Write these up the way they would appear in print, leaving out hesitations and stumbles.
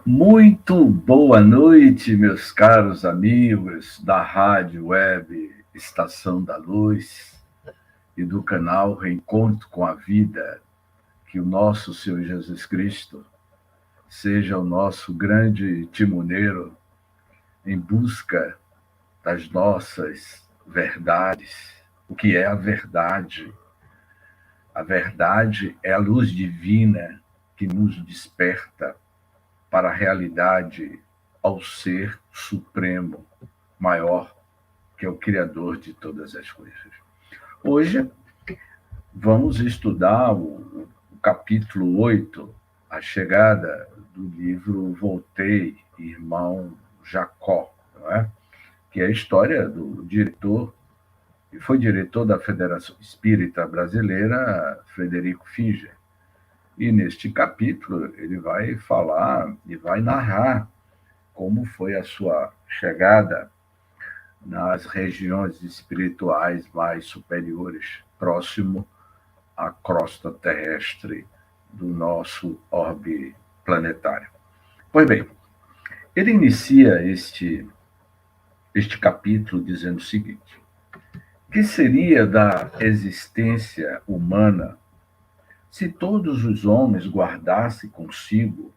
Muito boa noite, meus caros amigos da Rádio Web Estação da Luz e do canal Reencontro com a Vida. Que o nosso Senhor Jesus Cristo seja o nosso grande timoneiro em busca das nossas verdades. O que é a verdade? A verdade é a luz divina que nos desperta para a realidade, ao ser supremo, maior, que é o Criador de todas as coisas. Hoje, vamos estudar o capítulo 8, a chegada do livro Voltei, Irmão Jacó, não é? Que é a história do diretor, que foi diretor da Federação Espírita Brasileira, Frederico Finger. E neste capítulo ele vai falar e vai narrar como foi a sua chegada nas regiões espirituais mais superiores, próximo à crosta terrestre do nosso orbe planetário. Pois bem, ele inicia este capítulo dizendo o seguinte: que seria da existência humana se todos os homens guardassem consigo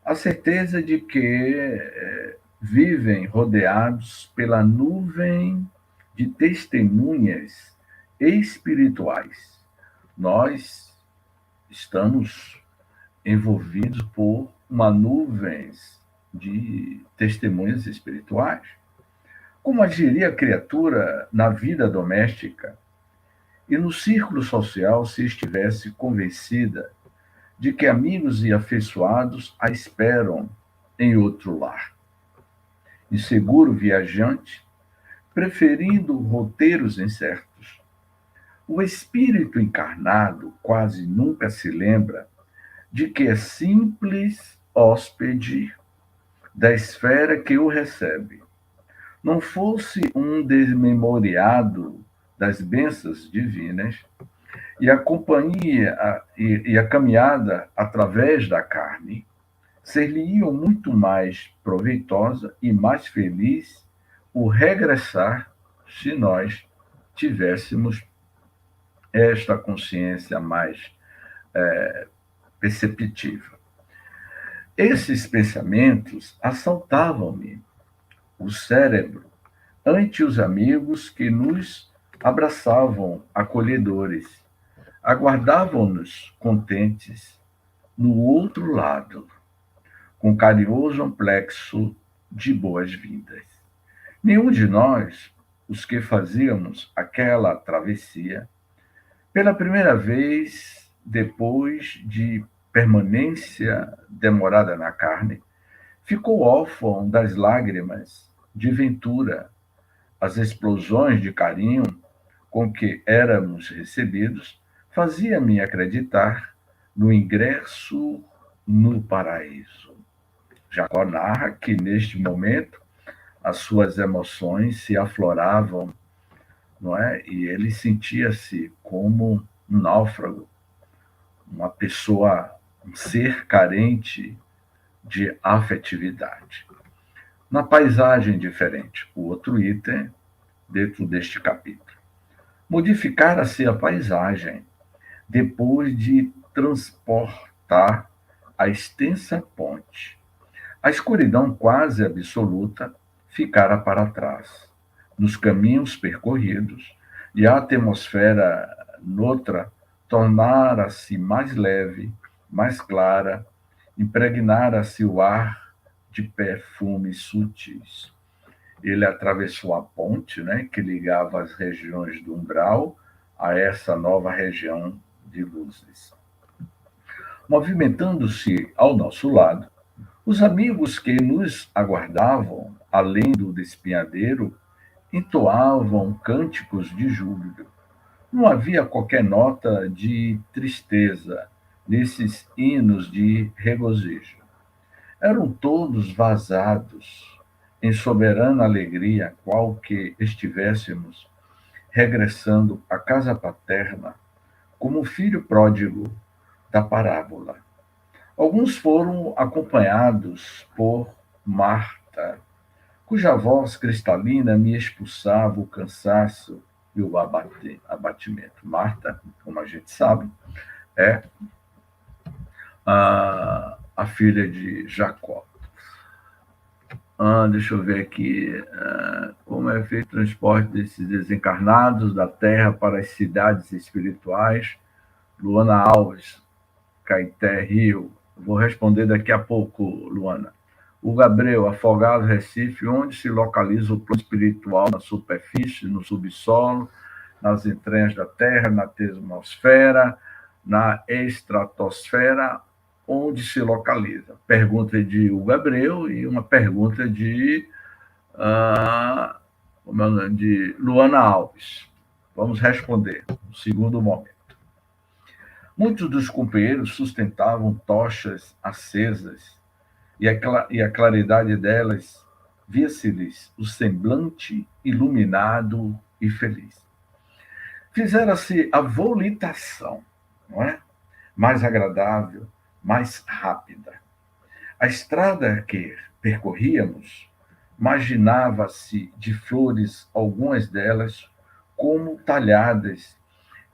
a certeza de que vivem rodeados pela nuvem de testemunhas espirituais? Nós estamos envolvidos por uma nuvem de testemunhas espirituais. Como agiria a criatura na vida doméstica e no círculo social se estivesse convencida de que amigos e afeiçoados a esperam em outro lar? Inseguro viajante, preferindo roteiros incertos, o espírito encarnado quase nunca se lembra de que é simples hóspede da esfera que o recebe. Não fosse um desmemoriado das bênçãos divinas, e a companhia e a caminhada através da carne ser-lhe-iam muito mais proveitosa e mais feliz o regressar, se nós tivéssemos esta consciência mais perceptiva. Esses pensamentos assaltavam-me o cérebro ante os amigos que nos abraçavam acolhedores, aguardavam-nos contentes no outro lado, com carinhoso amplexo de boas-vindas. Nenhum de nós, os que fazíamos aquela travessia, pela primeira vez depois de permanência demorada na carne, ficou órfão das lágrimas de ventura, as explosões de carinho com que éramos recebidos fazia-me acreditar no ingresso no paraíso. Jacó narra que, neste momento, as suas emoções se afloravam, não é? E ele sentia-se como um náufrago, uma pessoa, um ser carente de afetividade. Na paisagem diferente, o outro item dentro deste capítulo. Modificara-se a paisagem depois de transportar a extensa ponte. A escuridão quase absoluta ficara para trás, nos caminhos percorridos, e a atmosfera noutra tornara-se mais leve, mais clara, impregnara-se o ar de perfumes sutis. Ele atravessou a ponte, né, que ligava as regiões do umbral a essa nova região de luzes. Movimentando-se ao nosso lado, os amigos que nos aguardavam, além do despenhadeiro, entoavam cânticos de júbilo. Não havia qualquer nota de tristeza nesses hinos de regozijo. Eram todos vazados em soberana alegria, qual que estivéssemos regressando à casa paterna, como um filho pródigo, da parábola. Alguns foram acompanhados por Marta, cuja voz cristalina me expulsava o cansaço e o abatimento. Marta, como a gente sabe, é a filha de Jacó. Deixa eu ver aqui. Como é feito o transporte desses desencarnados da Terra para as cidades espirituais? Luana Alves, Caeté, Rio. Vou responder daqui a pouco, Luana. O Gabriel, Afogados, Recife, onde se localiza o plano espiritual? Na superfície, no subsolo, nas entranhas da Terra, na atmosfera, na estratosfera, onde se localiza? Pergunta de Hugo Abreu e uma pergunta de Luana Alves. Vamos responder no segundo momento. Muitos dos companheiros sustentavam tochas acesas e a claridade delas via-se-lhes o semblante iluminado e feliz. Fizera-se a volitação, não é? Mais agradável, mais rápida. A estrada que percorríamos imaginava-se de flores, algumas delas como talhadas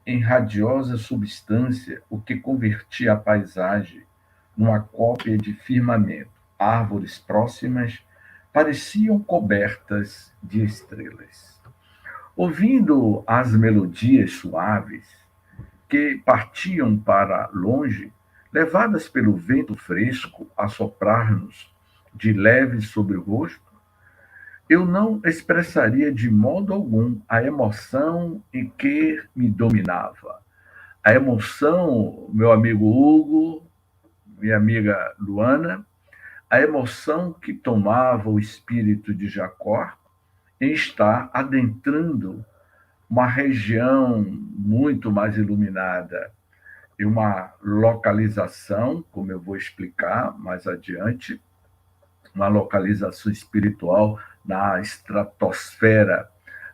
em radiosa substância, o que convertia a paisagem numa cópia de firmamento. Árvores próximas pareciam cobertas de estrelas. Ouvindo as melodias suaves que partiam para longe, levadas pelo vento fresco a soprar-nos de leve sobre o rosto, eu não expressaria de modo algum a emoção em que me dominava. A emoção, meu amigo Hugo, minha amiga Luana, a emoção que tomava o espírito de Jacó em estar adentrando uma região muito mais iluminada e uma localização, como eu vou explicar mais adiante, uma localização espiritual na estratosfera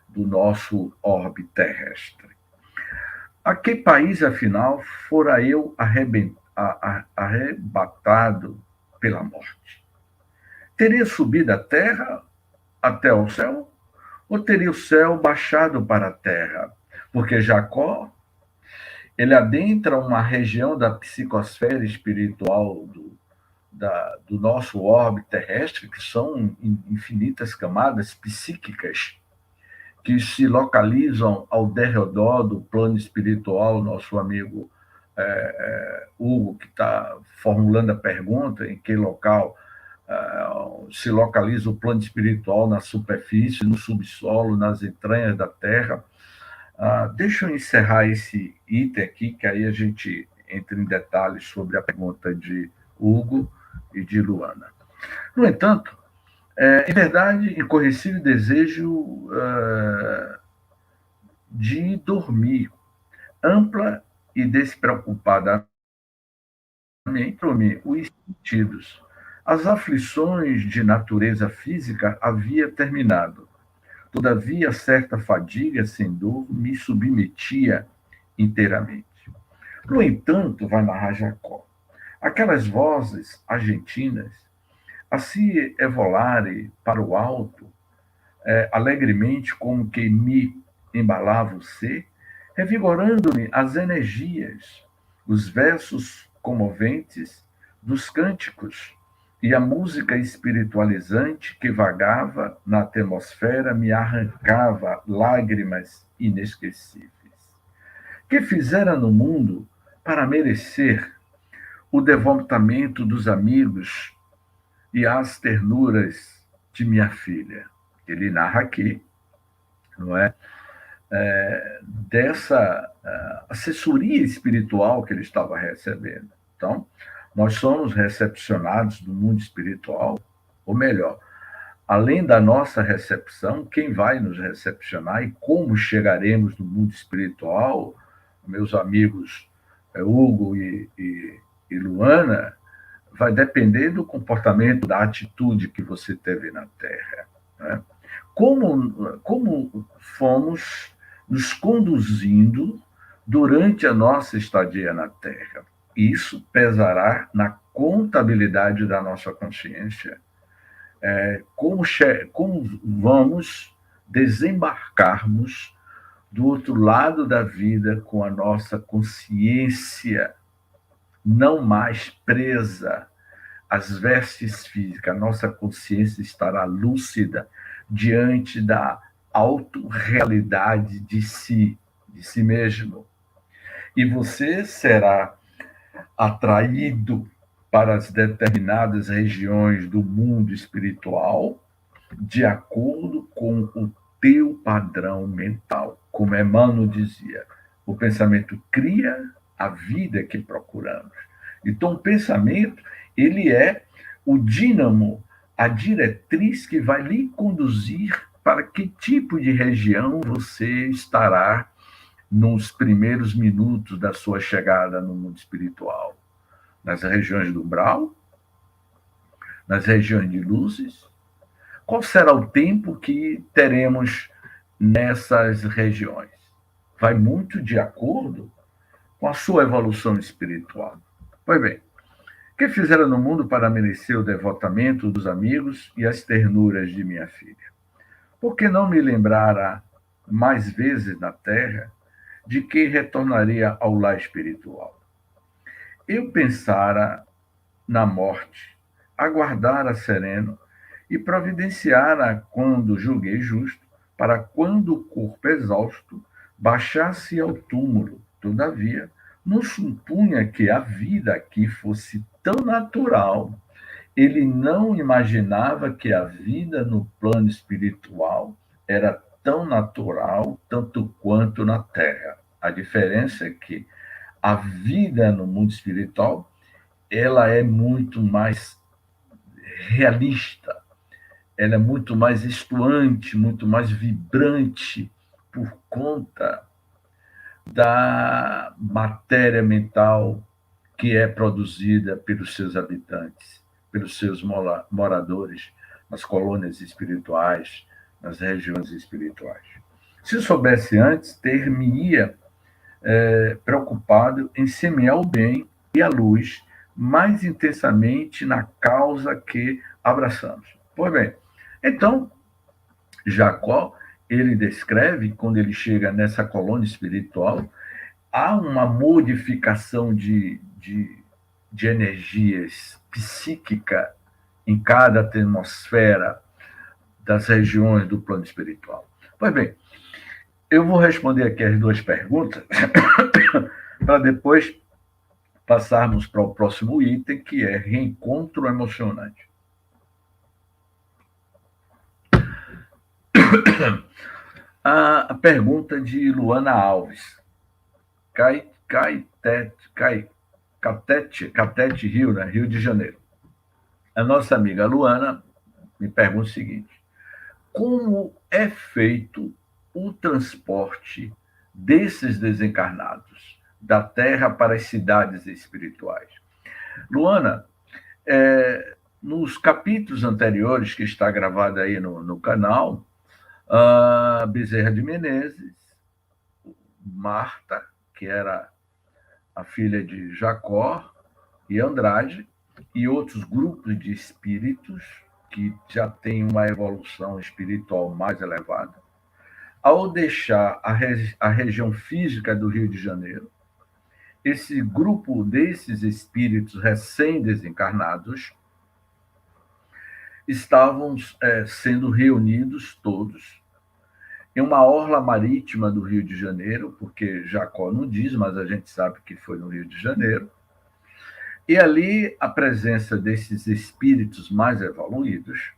do nosso orbe terrestre. A que país, afinal, fora eu arrebatado pela morte? Teria subido a terra até o céu? Ou teria o céu baixado para a terra? Porque Jacó, ele adentra uma região da psicosfera espiritual do nosso orbe terrestre, que são infinitas camadas psíquicas que se localizam ao derredor do plano espiritual. Nosso amigo Hugo, que está formulando a pergunta, em que local se localiza o plano espiritual, na superfície, no subsolo, nas entranhas da Terra. Deixa eu encerrar esse item aqui, que aí a gente entra em detalhes sobre a pergunta de Hugo e de Luana. No entanto, em verdade, incorrigível desejo de dormir, ampla e despreocupadamente, os sentidos. As aflições de natureza física havia terminado. Todavia, certa fadiga sem dor me submetia inteiramente. No entanto, vai narrar Jacó, aquelas vozes argentinas a se evolarem para o alto, alegremente, como que me embalava o ser, revigorando-me as energias, os versos comoventes dos cânticos e a música espiritualizante que vagava na atmosfera me arrancava lágrimas inesquecíveis. Que fizera no mundo para merecer o devotamento dos amigos e as ternuras de minha filha? Ele narra aqui, não é? Dessa assessoria espiritual que ele estava recebendo. Então, nós somos recepcionados do mundo espiritual, ou melhor, além da nossa recepção, quem vai nos recepcionar e como chegaremos no mundo espiritual, meus amigos Hugo e Luana, vai depender do comportamento, da atitude que você teve na Terra. Né? Como fomos nos conduzindo durante a nossa estadia na Terra. isso pesará na contabilidade da nossa consciência. Como vamos desembarcarmos do outro lado da vida com a nossa consciência não mais presa às vestes físicas, a nossa consciência estará lúcida diante da autorrealidade de si mesmo. E você será atraído para as determinadas regiões do mundo espiritual de acordo com o teu padrão mental. Como Emmanuel dizia, o pensamento cria a vida que procuramos. Então, o pensamento, ele é o dínamo, a diretriz que vai lhe conduzir para que tipo de região você estará nos primeiros minutos da sua chegada no mundo espiritual. Nas regiões do umbral, nas regiões de luzes. Qual será o tempo que teremos nessas regiões? Vai muito de acordo com a sua evolução espiritual. Pois bem, o que fizeram no mundo para merecer o devotamento dos amigos e as ternuras de minha filha? Por que não me lembrara mais vezes na terra de que retornaria ao lar espiritual? Eu pensara na morte, aguardara sereno e providenciara quando julguei justo, para quando o corpo exausto baixasse ao túmulo. Todavia, não supunha que a vida aqui fosse tão natural. Ele não imaginava que a vida no plano espiritual era tão natural, tanto quanto na Terra. A diferença é que a vida no mundo espiritual, ela é muito mais realista, ela é muito mais estuante, muito mais vibrante por conta da matéria mental que é produzida pelos seus habitantes, pelos seus moradores, nas colônias espirituais, nas regiões espirituais. Se soubesse antes, ter-me-ia preocupado em semear o bem e a luz mais intensamente na causa que abraçamos. Pois bem, então, Jacó, ele descreve, quando ele chega nessa colônia espiritual, há uma modificação de energias psíquica em cada atmosfera das regiões do plano espiritual. Pois bem, eu vou responder aqui as duas perguntas para depois passarmos para o próximo item, que é reencontro emocionante. A pergunta de Luana Alves. Catete, Rio, né? Rio de Janeiro. A nossa amiga Luana me pergunta o seguinte: como é feito o transporte desses desencarnados da Terra para as cidades espirituais? Luana, nos capítulos anteriores, que está gravado aí no canal, a Bezerra de Menezes, Marta, que era a filha de Jacó e Andrade, e outros grupos de espíritos que já têm uma evolução espiritual mais elevada, ao deixar a região física do Rio de Janeiro, esse grupo desses espíritos recém-desencarnados estavam sendo reunidos todos em uma orla marítima do Rio de Janeiro, porque Jacó não diz, mas a gente sabe que foi no Rio de Janeiro. E ali a presença desses espíritos mais evoluídos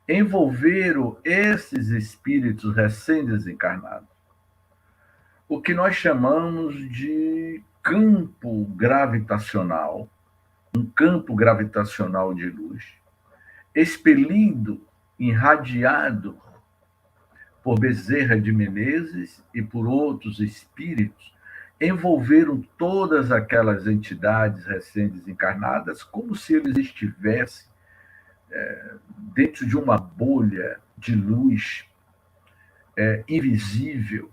envolveram esses espíritos recém-desencarnados, o que nós chamamos de campo gravitacional, um campo gravitacional de luz, expelido, irradiado por Bezerra de Menezes e por outros espíritos, envolveram todas aquelas entidades recém-desencarnadas como se eles estivessem dentro de uma bolha de luz invisível.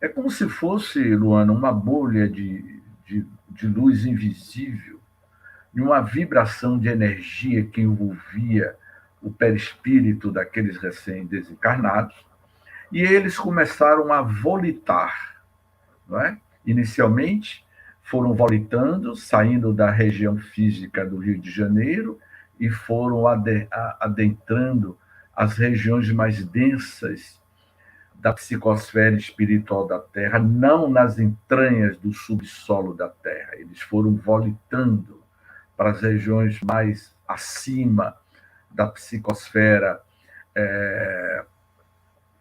É como se fosse, Luana, uma bolha de de luz invisível, de uma vibração de energia que envolvia o perispírito daqueles recém-desencarnados, e eles começaram a volitar, não é? Inicialmente, foram volitando, saindo da região física do Rio de Janeiro e foram adentrando as regiões mais densas da psicosfera espiritual da Terra, não nas entranhas do subsolo da Terra. Eles foram volitando para as regiões mais acima da psicosfera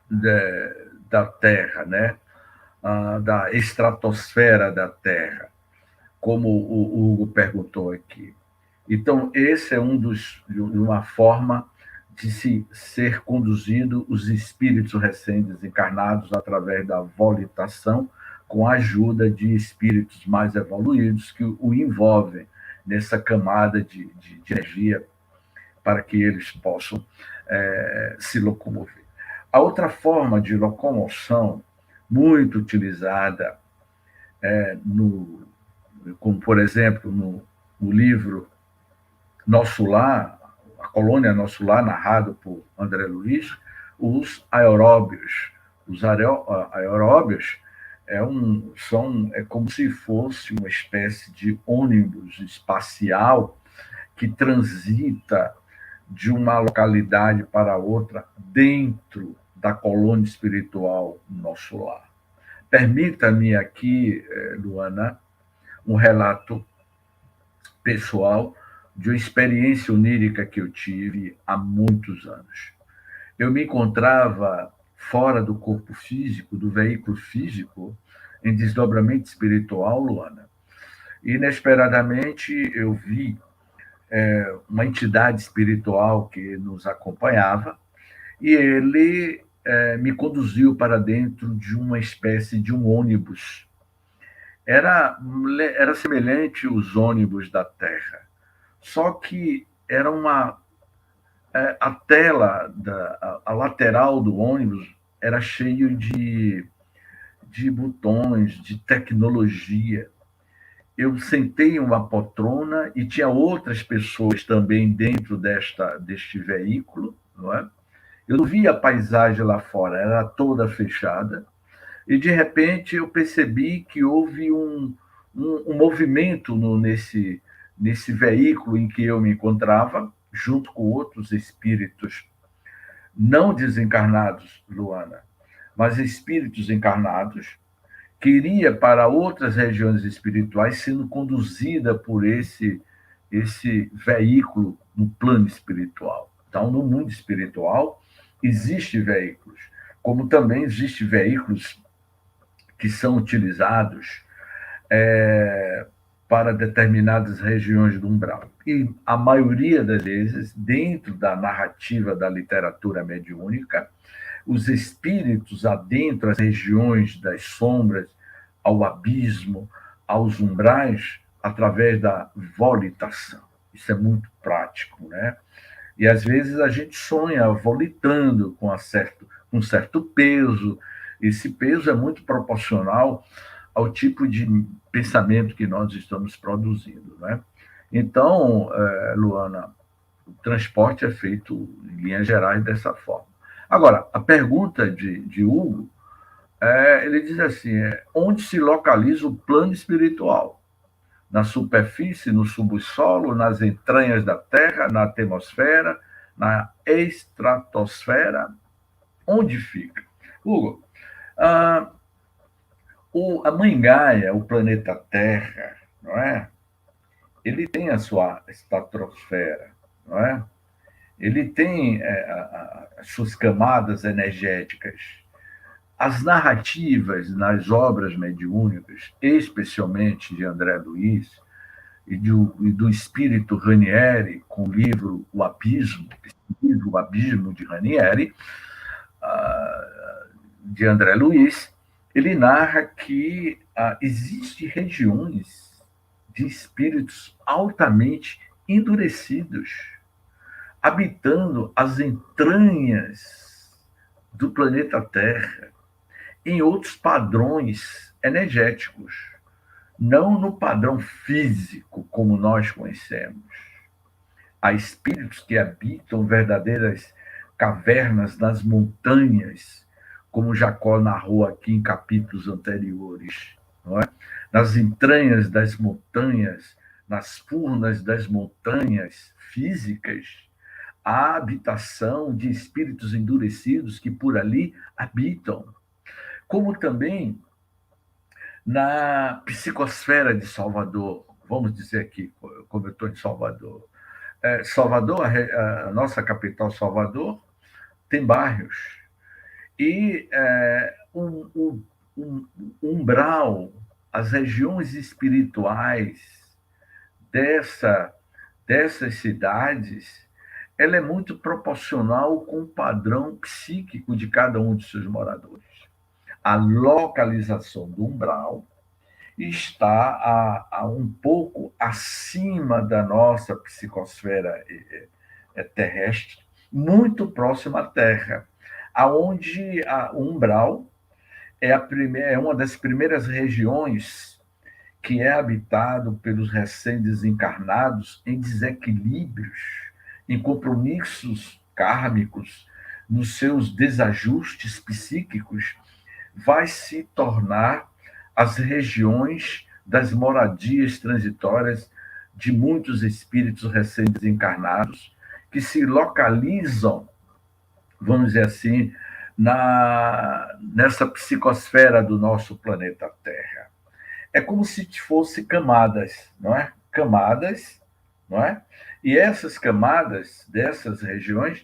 da Terra, né? Da estratosfera da Terra, como o Hugo perguntou aqui. Então, esse é de uma forma de se ser conduzido os espíritos recém-desencarnados através da volitação, com a ajuda de espíritos mais evoluídos que o envolvem nessa camada de energia para que eles possam se locomover. A outra forma de locomoção muito utilizada, como por exemplo no livro Nosso Lar, a colônia Nosso Lar, narrado por André Luiz, os aeróbios. Os aeróbios é como se fosse uma espécie de ônibus espacial que transita de uma localidade para outra dentro da colônia espiritual Nosso Lar. Permita-me aqui, Luana, um relato pessoal de uma experiência onírica que eu tive há muitos anos. Eu me encontrava fora do corpo físico, do veículo físico, em desdobramento espiritual, Luana. E, inesperadamente, eu vi uma entidade espiritual que nos acompanhava, e ele me conduziu para dentro de uma espécie de um ônibus. Era semelhante aos ônibus da Terra, só que era a tela, a lateral do ônibus era cheio de botões, de tecnologia. Eu sentei em uma poltrona e tinha outras pessoas também dentro deste veículo, não é? Eu não via a paisagem lá fora, era toda fechada, e de repente eu percebi que houve um movimento nesse veículo em que eu me encontrava, junto com outros espíritos não desencarnados, Luana, mas espíritos encarnados, que iria para outras regiões espirituais, sendo conduzida por esse veículo no plano espiritual. Então, no mundo espiritual, existem veículos, como também existem veículos que são utilizados para determinadas regiões do umbral. E a maioria das vezes, dentro da narrativa da literatura mediúnica, os espíritos adentram as regiões das sombras, ao abismo, aos umbrais, através da volitação. Isso é muito prático, né? E às vezes a gente sonha volitando com um certo peso. Esse peso é muito proporcional ao tipo de pensamento que nós estamos produzindo, né? Então, Luana, o transporte é feito, em linhas gerais, dessa forma. Agora, a pergunta de Hugo, ele diz assim, onde se localiza o plano espiritual? Na superfície, no subsolo, nas entranhas da Terra, na atmosfera, na estratosfera? Onde fica? Hugo, a Mãe Gaia, o planeta Terra, não é? Ele tem a sua estratosfera, não é? Ele tem as suas camadas energéticas. As narrativas nas obras mediúnicas, especialmente de André Luiz e do espírito Ranieri, com o livro O Abismo de Ranieri, de André Luiz, ele narra que existem regiões de espíritos altamente endurecidos, habitando as entranhas do planeta Terra, em outros padrões energéticos, não no padrão físico como nós conhecemos. Há espíritos que habitam verdadeiras cavernas nas montanhas, como Jacó narrou aqui em capítulos anteriores, não é? Nas entranhas das montanhas, nas furnas das montanhas físicas, há habitação de espíritos endurecidos que por ali habitam, como também na psicosfera de Salvador, vamos dizer aqui, como eu estou em Salvador. Salvador, a nossa capital, Salvador, tem bairros. E um umbral, as regiões espirituais dessas cidades, ela é muito proporcional com o padrão psíquico de cada um de seus moradores. A localização do umbral está a um pouco acima da nossa psicosfera terrestre, muito próximo à Terra, aonde o umbral é uma das primeiras regiões que é habitado pelos recém-desencarnados em desequilíbrios, em compromissos kármicos, nos seus desajustes psíquicos, vai se tornar as regiões das moradias transitórias de muitos espíritos recém-desencarnados que se localizam, vamos dizer assim, nessa psicosfera do nosso planeta Terra. É como se fosse camadas, não é? Camadas, não é? E essas camadas dessas regiões,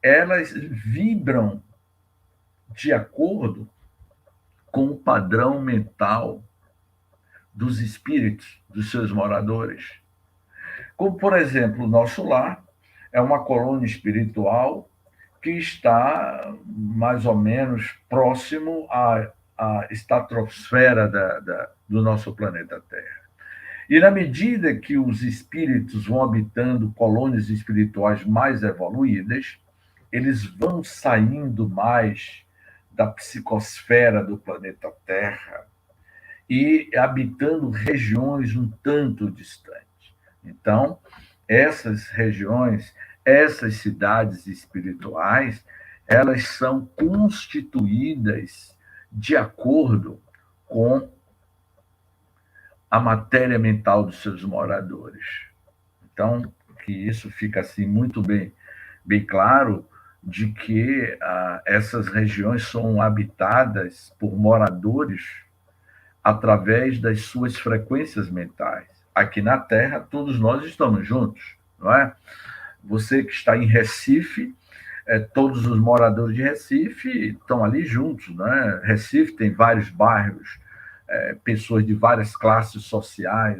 elas vibram de acordo com o padrão mental dos espíritos, dos seus moradores. Como, por exemplo, o nosso lar é uma colônia espiritual que está mais ou menos próximo à estratosfera do nosso planeta Terra. E na medida que os espíritos vão habitando colônias espirituais mais evoluídas, eles vão saindo mais da psicosfera do planeta Terra e habitando regiões um tanto distantes. Então, essas regiões, essas cidades espirituais, elas são constituídas de acordo com a matéria mental dos seus moradores. Então, que isso fica assim muito bem claro de que essas regiões são habitadas por moradores através das suas frequências mentais. Aqui na Terra, todos nós estamos juntos, não é? Você que está em Recife, todos os moradores de Recife estão ali juntos, né? Recife tem vários bairros, pessoas de várias classes sociais,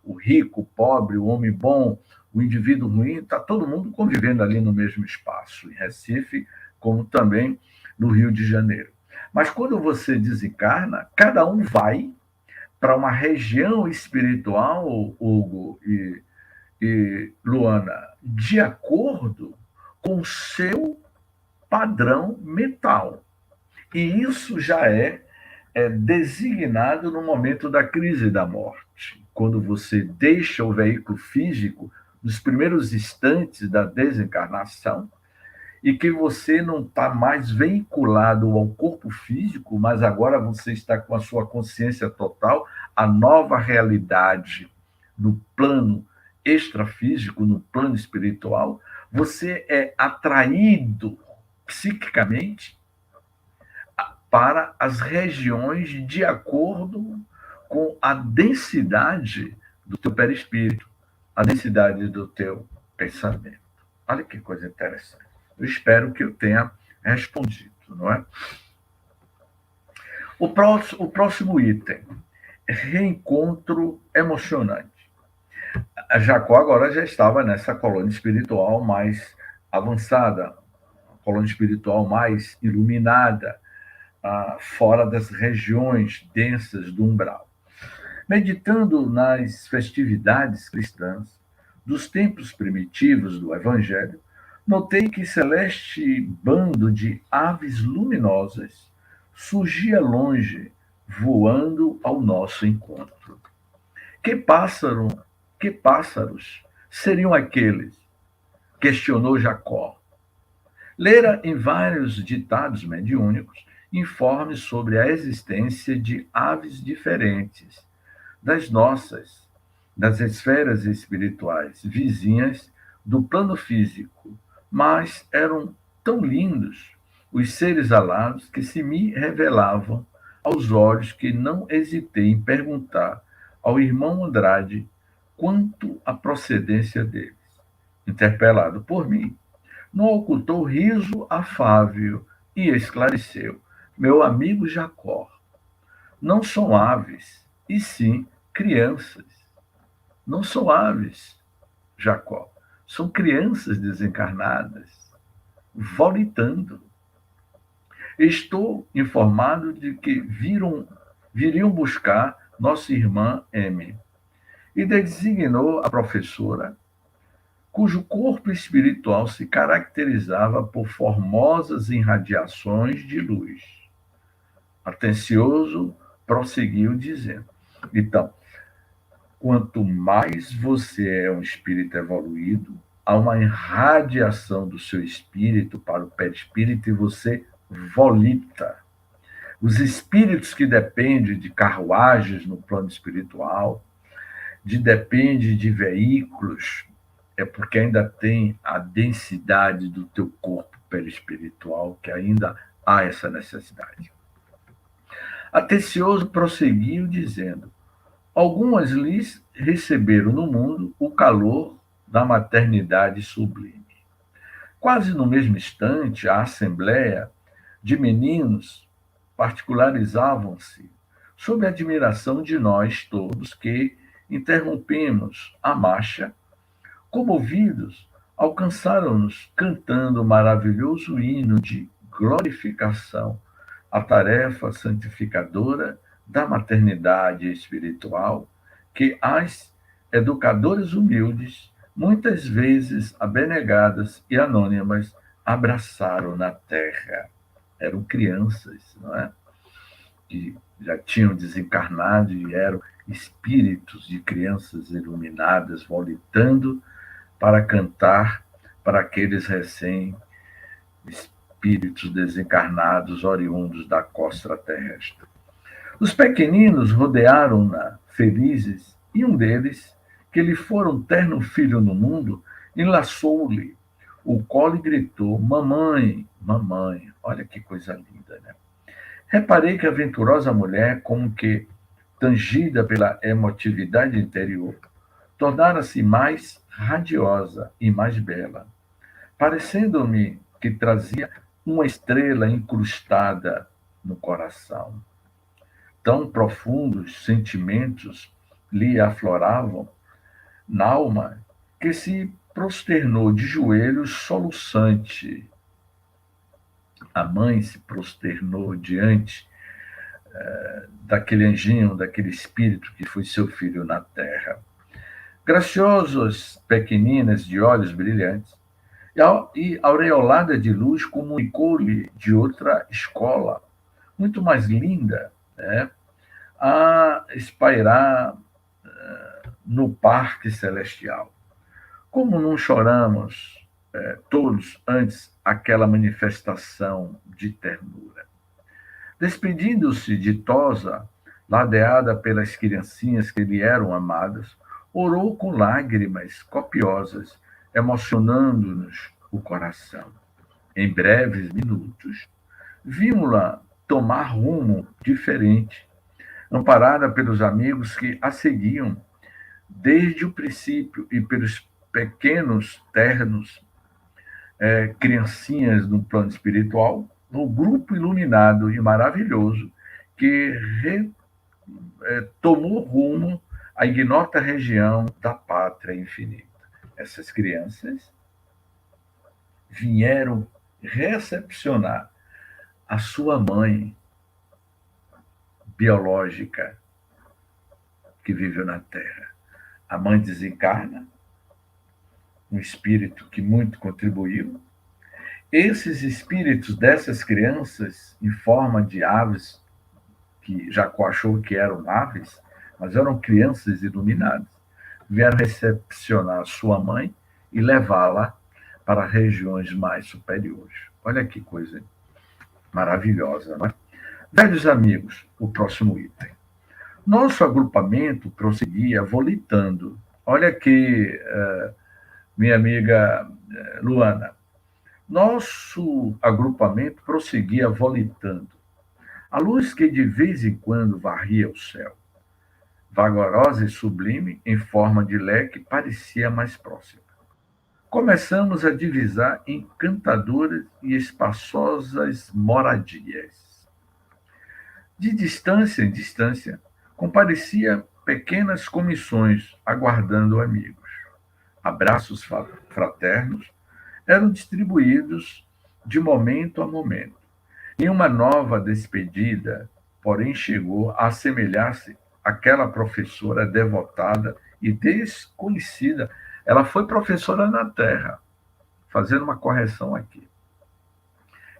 o rico, o pobre, o homem bom, o indivíduo ruim, está todo mundo convivendo ali no mesmo espaço, em Recife, como também no Rio de Janeiro. Mas quando você desencarna, cada um vai para uma região espiritual, Hugo e Luana, de acordo com o seu padrão mental. E isso já é designado no momento da crise da morte, quando você deixa o veículo físico nos primeiros instantes da desencarnação e que você não está mais vinculado ao corpo físico, mas agora você está com a sua consciência total, a nova realidade no plano extrafísico, no plano espiritual, você é atraído psiquicamente para as regiões de acordo com a densidade do teu perispírito, a densidade do teu pensamento. Olha que coisa interessante. Eu espero que eu tenha respondido, não é? O próximo item, reencontro emocionante. A Jacó agora já estava nessa colônia espiritual mais avançada, colônia espiritual mais iluminada, fora das regiões densas do umbral. Meditando nas festividades cristãs dos tempos primitivos do Evangelho, notei que celeste bando de aves luminosas surgia longe, voando ao nosso encontro. Que pássaro, que pássaros seriam aqueles? Questionou Jacó. Lera em vários ditados mediúnicos informes sobre a existência de aves diferentes das nossas, das esferas espirituais vizinhas do plano físico, mas eram tão lindos os seres alados que se me revelavam aos olhos que não hesitei em perguntar ao irmão Andrade quanto à procedência deles. Interpelado por mim, não ocultou riso afável e esclareceu: meu amigo Jacó, não são aves, e sim crianças. Não são aves, Jacó, são crianças desencarnadas, volitando. Estou informado de que viriam buscar nossa irmã M. E designou a professora, cujo corpo espiritual se caracterizava por formosas irradiações de luz. Atencioso, prosseguiu dizendo: então, quanto mais você é um espírito evoluído, há uma irradiação do seu espírito para o perispírito e você volita. Os espíritos que dependem de carruagens no plano espiritual, dependem de veículos, é porque ainda tem a densidade do teu corpo perispiritual, que ainda há essa necessidade. Atencioso prosseguiu dizendo: algumas lhes receberam no mundo o calor da maternidade sublime. Quase no mesmo instante, a assembleia de meninos particularizavam-se sob a admiração de nós todos que interrompemos a marcha, comovidos, alcançaram-nos cantando o maravilhoso hino de glorificação, a tarefa santificadora da maternidade espiritual que as educadoras humildes, muitas vezes abnegadas e anônimas, abraçaram na terra. Eram crianças, não é? Que já tinham desencarnado e eram espíritos de crianças iluminadas, volitando para cantar para aqueles recém-espíritos desencarnados oriundos da costa terrestre. Os pequeninos rodearam-na, felizes, e um deles, que lhe fora um terno filho no mundo, enlaçou-lhe o colo e gritou: mamãe, mamãe. Olha que coisa linda, né? Reparei que a venturosa mulher, como que tangida pela emotividade interior, tornara-se mais radiosa e mais bela, parecendo-me que trazia uma estrela incrustada no coração. Tão profundos sentimentos lhe afloravam na alma que se prosternou de joelhos soluçante. A mãe se prosternou diante daquele anjinho, daquele espírito que foi seu filho na terra. Graciosos pequeninas de olhos brilhantes, e aureolada de luz, comunicou-lhe de outra escola, muito mais linda, né, a espairar no parque celestial. Como não choramos todos antes aquela manifestação de ternura? Despedindo-se ditosa, ladeada pelas criancinhas que lhe eram amadas, orou com lágrimas copiosas, emocionando-nos o coração. Em breves minutos, vimos-la tomar rumo diferente, amparada pelos amigos que a seguiam desde o princípio e pelos pequenos ternos criancinhas no plano espiritual, no grupo iluminado e maravilhoso que tomou rumo à ignota região da pátria infinita. Essas crianças vieram recepcionar a sua mãe biológica que viveu na Terra. A mãe desencarna, um espírito que muito contribuiu. Esses espíritos dessas crianças, em forma de aves, que Jacó achou que eram aves, mas eram crianças iluminadas. Vieram recepcionar sua mãe e levá-la para regiões mais superiores. Olha que coisa maravilhosa, não é? Velhos amigos, o próximo item. Nosso agrupamento prosseguia volitando. Olha aqui, minha amiga Luana. Nosso agrupamento prosseguia volitando. A luz que de vez em quando varria o céu, vagarosa e sublime, em forma de leque, parecia mais próxima. Começamos a divisar encantadoras e espaçosas moradias. De distância em distância, comparecia pequenas comissões aguardando amigos. Abraços fraternos eram distribuídos de momento a momento. E uma nova despedida, porém, chegou a assemelhar-se àquela professora devotada e desconhecida. Ela foi professora na Terra, fazendo uma correção aqui.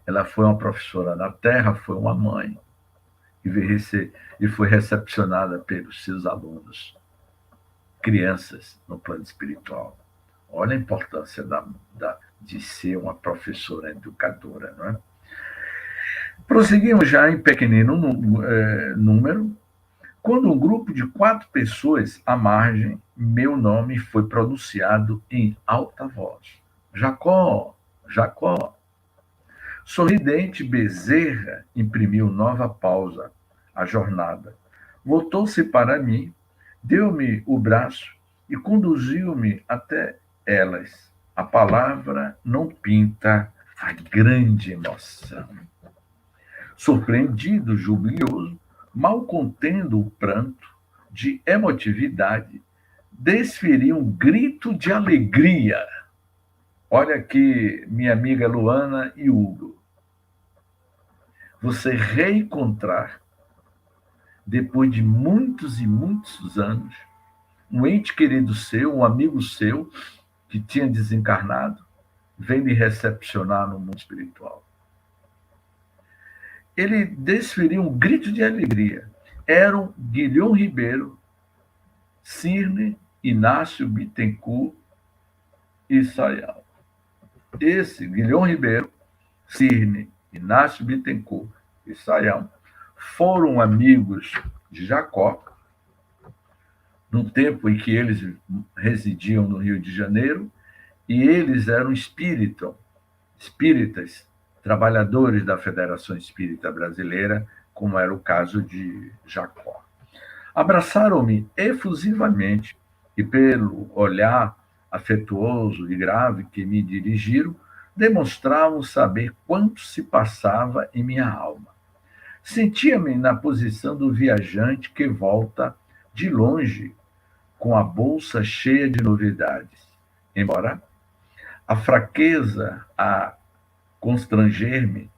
Ela foi uma professora na Terra, foi uma mãe, e foi recepcionada pelos seus alunos, crianças no plano espiritual. Olha a importância de ser uma professora educadora, não é? Prosseguimos já em pequenino número, quando um grupo de 4 pessoas à margem, meu nome foi pronunciado em alta voz. Jacó, Jacó. Sorridente Bezerra imprimiu nova pausa à jornada. Voltou-se para mim, deu-me o braço e conduziu-me até elas. A palavra não pinta a grande emoção. Surpreendido, jubilioso, mal contendo o pranto de emotividade, desferi um grito de alegria. Olha aqui, minha amiga Luana e Hugo. Você reencontrar, depois de muitos e muitos anos, um ente querido seu, um amigo seu, que tinha desencarnado, vem lhe recepcionar no mundo espiritual. Ele desferiu um grito de alegria. Eram Guilhom Ribeiro, Cirne, Inácio Bittencourt e Sayão. Esse, Guilhom Ribeiro, Cirne, Inácio Bittencourt e Sayão, foram amigos de Jacó, no tempo em que eles residiam no Rio de Janeiro, e eles eram espíritas, trabalhadores da Federação Espírita Brasileira, como era o caso de Jacó. Abraçaram-me efusivamente e, pelo olhar afetuoso e grave que me dirigiram, demonstravam saber quanto se passava em minha alma. Sentia-me na posição do viajante que volta de longe com a bolsa cheia de novidades, embora a fraqueza a constranger-me,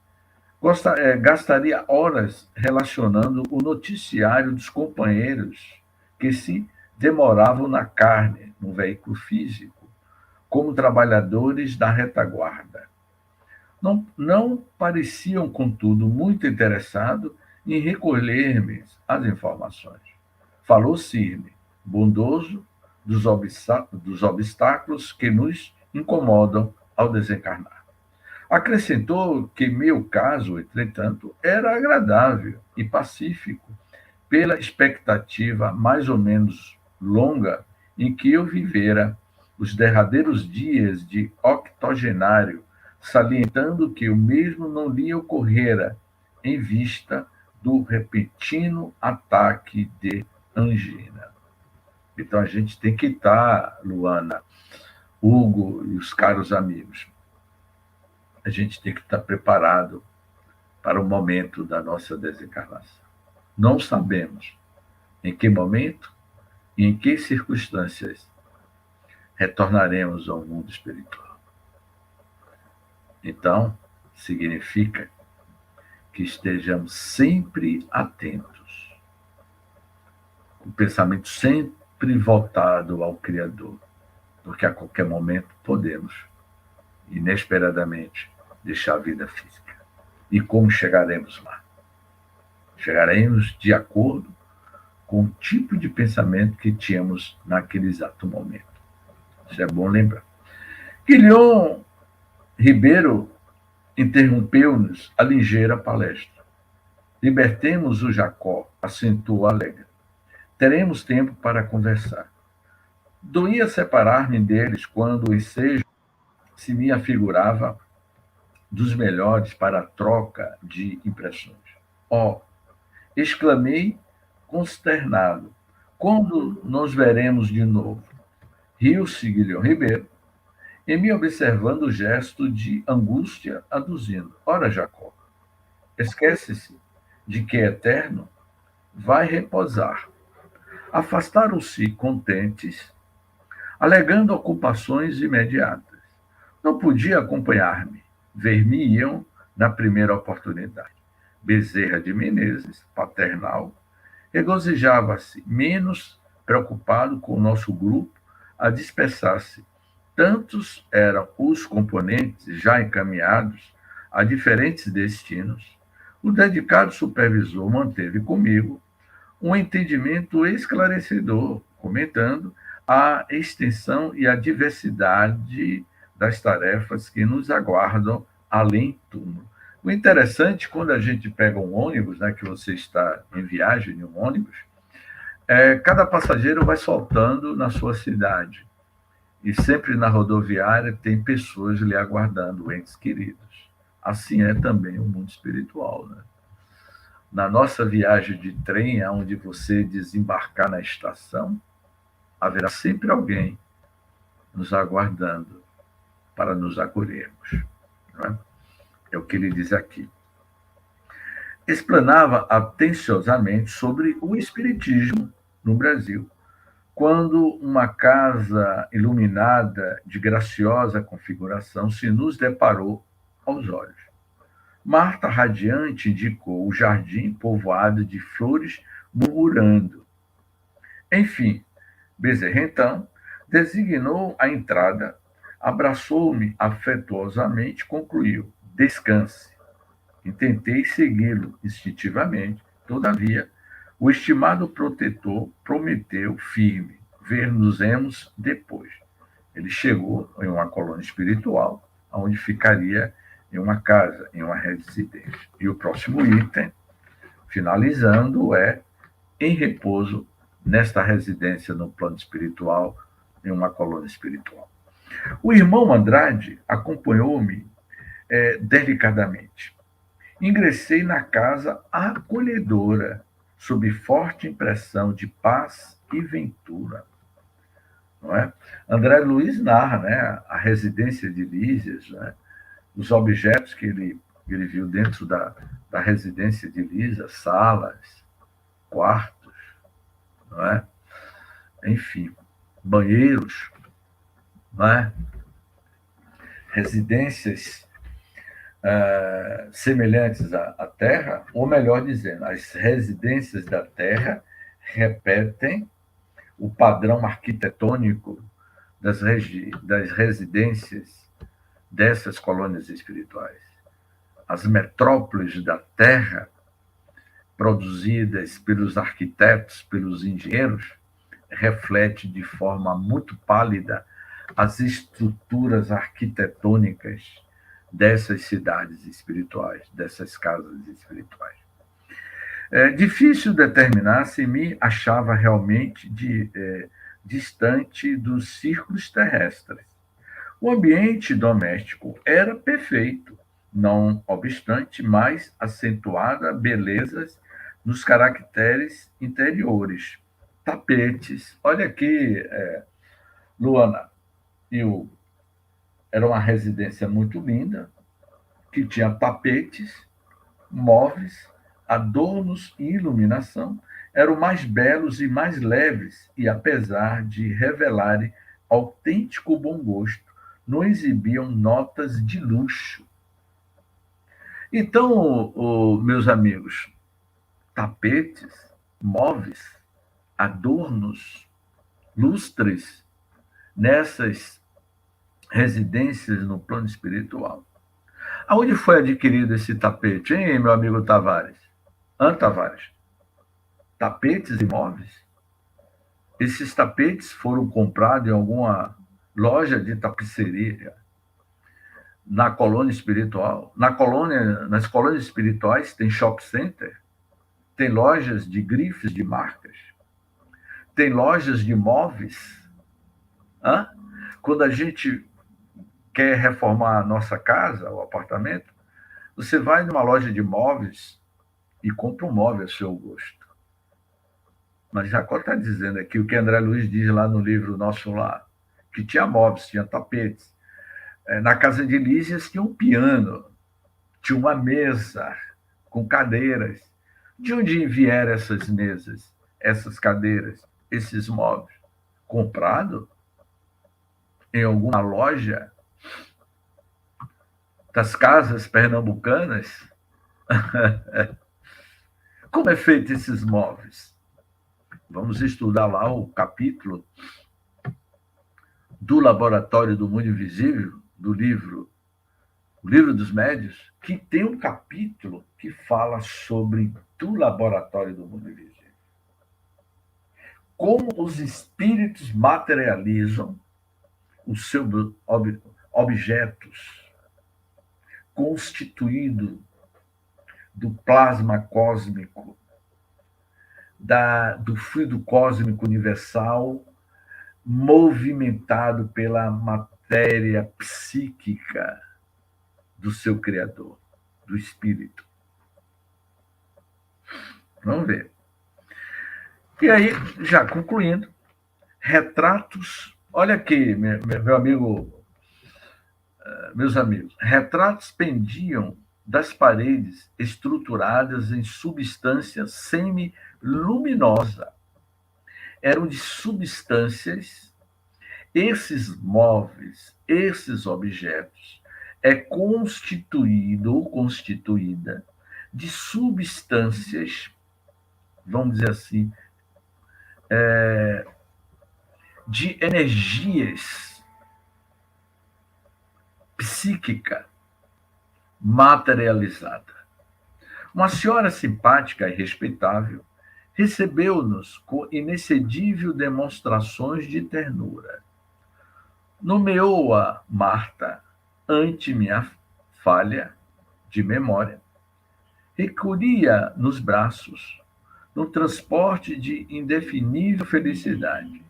gastaria horas relacionando o noticiário dos companheiros que se demoravam na carne, no veículo físico, como trabalhadores da retaguarda. Não pareciam, contudo, muito interessados em recolher-me as informações. Falou Cirne, bondoso dos obstáculos que nos incomodam ao desencarnar. Acrescentou que meu caso, entretanto, era agradável e pacífico, pela expectativa mais ou menos longa em que eu vivera os derradeiros dias de octogenário, salientando que o mesmo não lhe ocorrera em vista do repentino ataque de angina. Então a gente tem que estar, Luana, Hugo e os caros amigos, a gente tem que estar preparado para o momento da nossa desencarnação. Não sabemos em que momento e em que circunstâncias retornaremos ao mundo espiritual. Então, significa que estejamos sempre atentos, com o pensamento sempre voltado ao Criador, porque a qualquer momento podemos, inesperadamente, deixar a vida física. E como chegaremos lá? Chegaremos de acordo com o tipo de pensamento que tínhamos naquele exato momento. Isso é bom lembrar. Guilhom Ribeiro interrompeu-nos a ligeira palestra. Libertemos o Jacó, acentuou alegre. Teremos tempo para conversar. Doía separar-me deles quando o ensejo se me afigurava dos melhores para a troca de impressões. Oh, exclamei consternado. Quando nos veremos de novo? Riu-se Guilhom Ribeiro, e me observando o gesto de angústia, aduzindo. Ora, Jacó, esquece-se de que é eterno, vai repousar. Afastaram-se contentes, alegando ocupações imediatas. Não podia acompanhar-me, ver-me-iam na primeira oportunidade. Bezerra de Menezes, paternal, regozijava-se, menos preocupado com o nosso grupo a dispersar-se. Tantos eram os componentes já encaminhados a diferentes destinos. O dedicado supervisor manteve comigo um entendimento esclarecedor, comentando a extensão e a diversidade das tarefas que nos aguardam além túmulo. O interessante, quando a gente pega um ônibus, né, que você está em viagem em um ônibus, cada passageiro vai soltando na sua cidade. E sempre na rodoviária tem pessoas lhe aguardando, entes queridos. Assim é também o mundo espiritual, né? Na nossa viagem de trem, onde você desembarcar na estação, haverá sempre alguém nos aguardando para nos acolhermos. Não é? É o que ele diz aqui. Explanava atenciosamente sobre o espiritismo no Brasil, quando uma casa iluminada de graciosa configuração se nos deparou aos olhos. Marta, radiante, indicou o jardim povoado de flores murmurando. Enfim, Bezerra, então, designou a entrada, abraçou-me afetuosamente, concluiu: descanse. E tentei segui-lo instintivamente. Todavia, o estimado protetor prometeu firme: ver-nos-emos depois. Ele chegou em uma colônia espiritual, onde ficaria em uma casa, em uma residência. E o próximo item, finalizando, é em repouso nesta residência no plano espiritual, em uma colônia espiritual. O irmão Andrade acompanhou-me delicadamente. Ingressei na casa acolhedora, sob forte impressão de paz e ventura. Não é? André Luiz narra, né, a residência de Lísias, né, os objetos que ele viu dentro da residência de Lísias, salas, quartos, não é? Enfim, banheiros, não é? Residências semelhantes à Terra, ou melhor dizendo, as residências da Terra repetem o padrão arquitetônico das residências dessas colônias espirituais. As metrópoles da Terra, produzidas pelos arquitetos, pelos engenheiros, refletem de forma muito pálida as estruturas arquitetônicas dessas cidades espirituais, dessas casas espirituais. É difícil determinar se me achava realmente distante dos círculos terrestres. O ambiente doméstico era perfeito, não obstante mais acentuada belezas nos caracteres interiores. Tapetes, olha aqui, Luana e Hugo, era uma residência muito linda, que tinha tapetes, móveis, adornos e iluminação, eram mais belos e mais leves, e apesar de revelarem autêntico bom gosto, não exibiam notas de luxo. Então, meus amigos, tapetes, móveis, adornos, lustres, nessas residências no plano espiritual. Aonde foi adquirido esse tapete, hein, meu amigo Tavares? Tavares? tapetes e móveis. Esses tapetes foram comprados em alguma loja de tapeçaria na colônia espiritual. Nas colônias espirituais tem shopping center, tem lojas de grifes de marcas, tem lojas de móveis. Hã? Quando a gente quer reformar a nossa casa, o apartamento, você vai numa loja de móveis e compra um móvel ao seu gosto. Mas Jacó está dizendo aqui o que André Luiz diz lá no livro Nosso Lar, que tinha móveis, tinha tapetes. Na casa de Lísias tinha um piano, tinha uma mesa com cadeiras. De onde vieram essas mesas, essas cadeiras, esses móveis? Comprado em alguma loja das casas pernambucanas? Como é feito esses móveis? Vamos estudar lá o capítulo do Laboratório do Mundo Invisível, do livro O Livro dos Médios, que tem um capítulo que fala sobre do Laboratório do Mundo Invisível. Como os espíritos materializam os seus objetos constituídos do plasma cósmico, do fluido cósmico universal, movimentado pela matéria psíquica do seu Criador, do Espírito. Vamos ver. E aí, já concluindo, retratos. Olha aqui, meu amigo, meus amigos, retratos pendiam das paredes estruturadas em substância semiluminosa. Eram de substâncias, esses móveis, esses objetos, constituída de substâncias, vamos dizer assim, de energias psíquica materializada. Uma senhora simpática e respeitável recebeu-nos com inexcedível demonstrações de ternura. Nomeou-a Marta, ante minha falha de memória. Recolhia nos braços, no transporte de indefinível felicidade.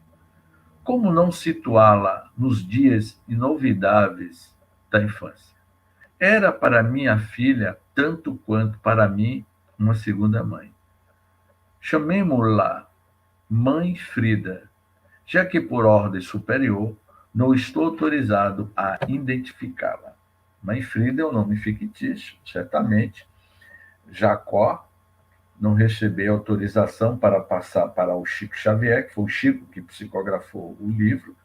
Como não situá-la nos dias inolvidáveis da infância? Era para minha filha, tanto quanto para mim, uma segunda mãe. Chamemo-la Mãe Frida, já que por ordem superior não estou autorizado a identificá-la. Mãe Frida é um nome fictício, certamente. Jacó não recebeu autorização para passar para o Chico Xavier, que foi o Chico que psicografou o livro.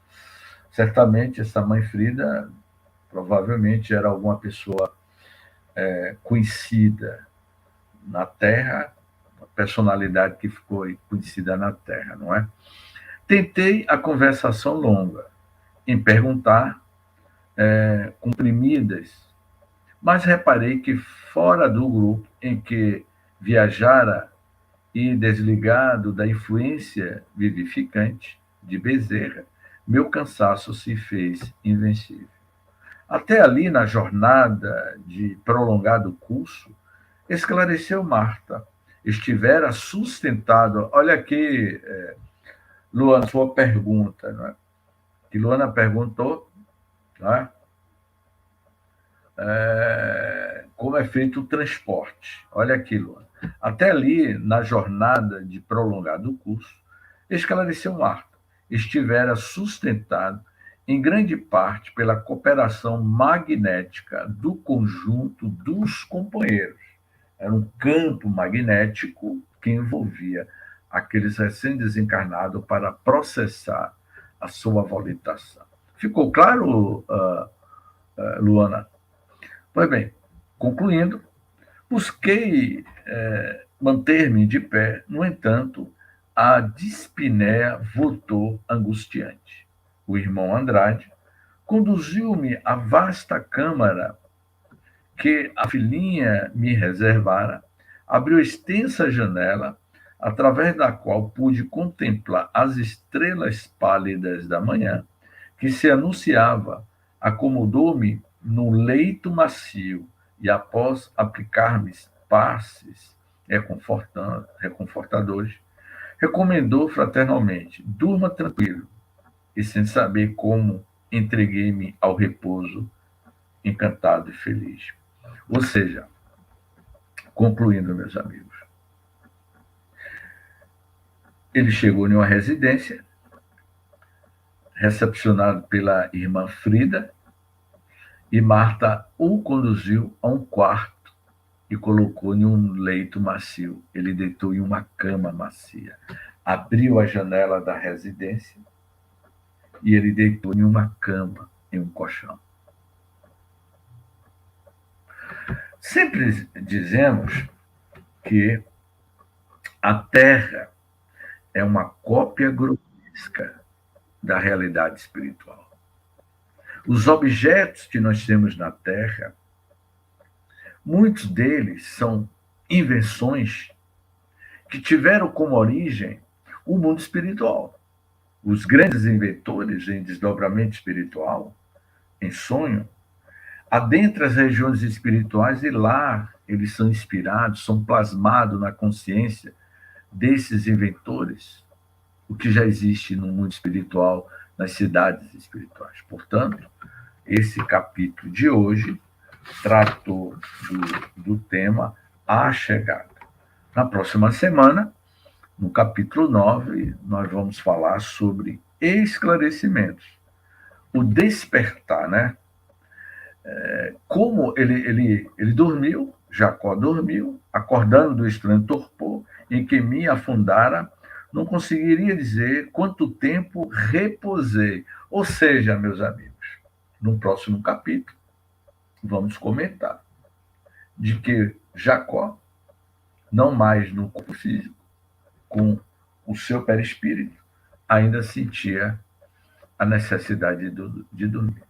Certamente essa Mãe Frida provavelmente era alguma pessoa conhecida na Terra, uma personalidade que ficou conhecida na Terra, não é? Tentei a conversação longa, em perguntar, comprimidas, mas reparei que fora do grupo em que viajara e desligado da influência vivificante de Bezerra, meu cansaço se fez invencível. Até ali, na jornada de prolongado curso, esclareceu Marta. Estivera sustentado. Olha aqui, Luana, sua pergunta, não é? Que Luana perguntou, não é? Como é feito o transporte. Olha aqui, Luana. Até ali, na jornada de prolongado curso, esclareceu Marta. Estivera sustentado em grande parte pela cooperação magnética do conjunto dos companheiros. Era um campo magnético que envolvia aqueles recém-desencarnados para processar a sua volitação. Ficou claro, Luana? Pois bem, concluindo, busquei manter-me de pé, no entanto, a dispneia voltou angustiante. O irmão Andrade conduziu-me à vasta câmara que a filhinha me reservara, abriu extensa janela, através da qual pude contemplar as estrelas pálidas da manhã, que se anunciava, acomodou-me no leito macio e, após aplicar-me passes reconfortadores, recomendou fraternalmente: durma tranquilo, e sem saber como, entreguei-me ao repouso, encantado e feliz. Ou seja, concluindo, meus amigos, ele chegou em uma residência, recepcionado pela irmã Frida, e Marta o conduziu a um quarto e colocou em um leito macio. Ele deitou em uma cama macia, abriu a janela da residência e ele deitou em uma cama, em um colchão. Sempre dizemos que a Terra é uma cópia grotesca da realidade espiritual. Os objetos que nós temos na Terra, muitos deles são invenções que tiveram como origem o mundo espiritual. Os grandes inventores em desdobramento espiritual, em sonho, adentram as regiões espirituais e lá eles são inspirados, são plasmados na consciência desses inventores, o que já existe no mundo espiritual, nas cidades espirituais. Portanto, esse capítulo de hoje tratou do tema A Chegada. Na próxima semana, no capítulo 9, nós vamos falar sobre esclarecimentos. O despertar, né? Como ele dormiu, Jacó dormiu, acordando do estranho torpor em que me afundara, não conseguiria dizer quanto tempo reposei. Ou seja, meus amigos, no próximo capítulo, vamos comentar de que Jacó, não mais no corpo físico, com o seu perispírito, ainda sentia a necessidade de dormir.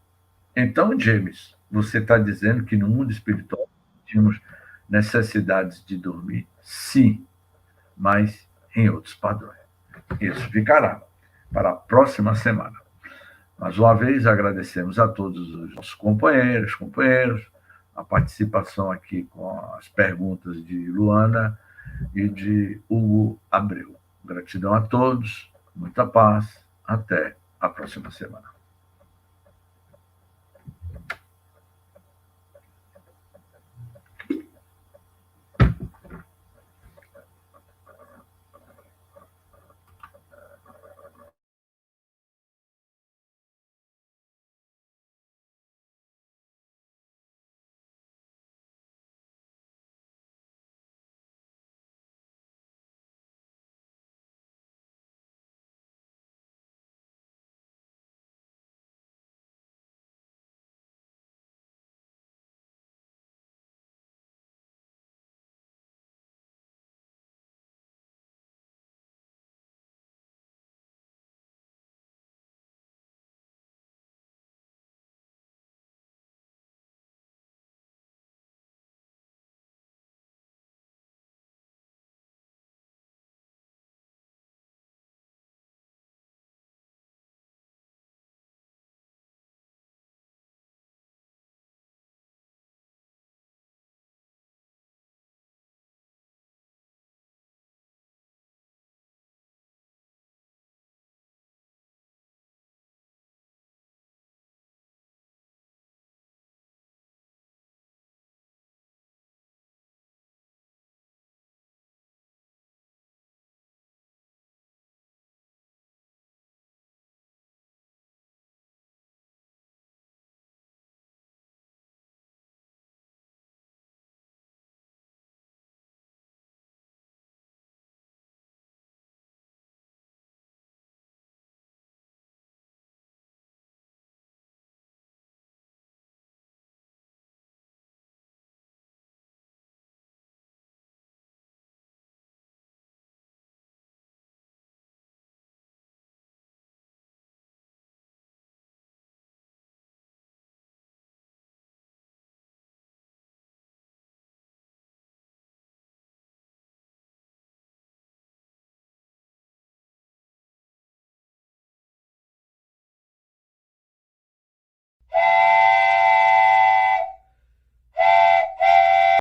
Então, James, você está dizendo que no mundo espiritual tínhamos necessidades de dormir? Sim, mas em outros padrões. Isso ficará para a próxima semana. Mais uma vez, agradecemos a todos os nossos companheiros, a participação aqui com as perguntas de Luana e de Hugo Abreu. Gratidão a todos, muita paz, até a próxima semana.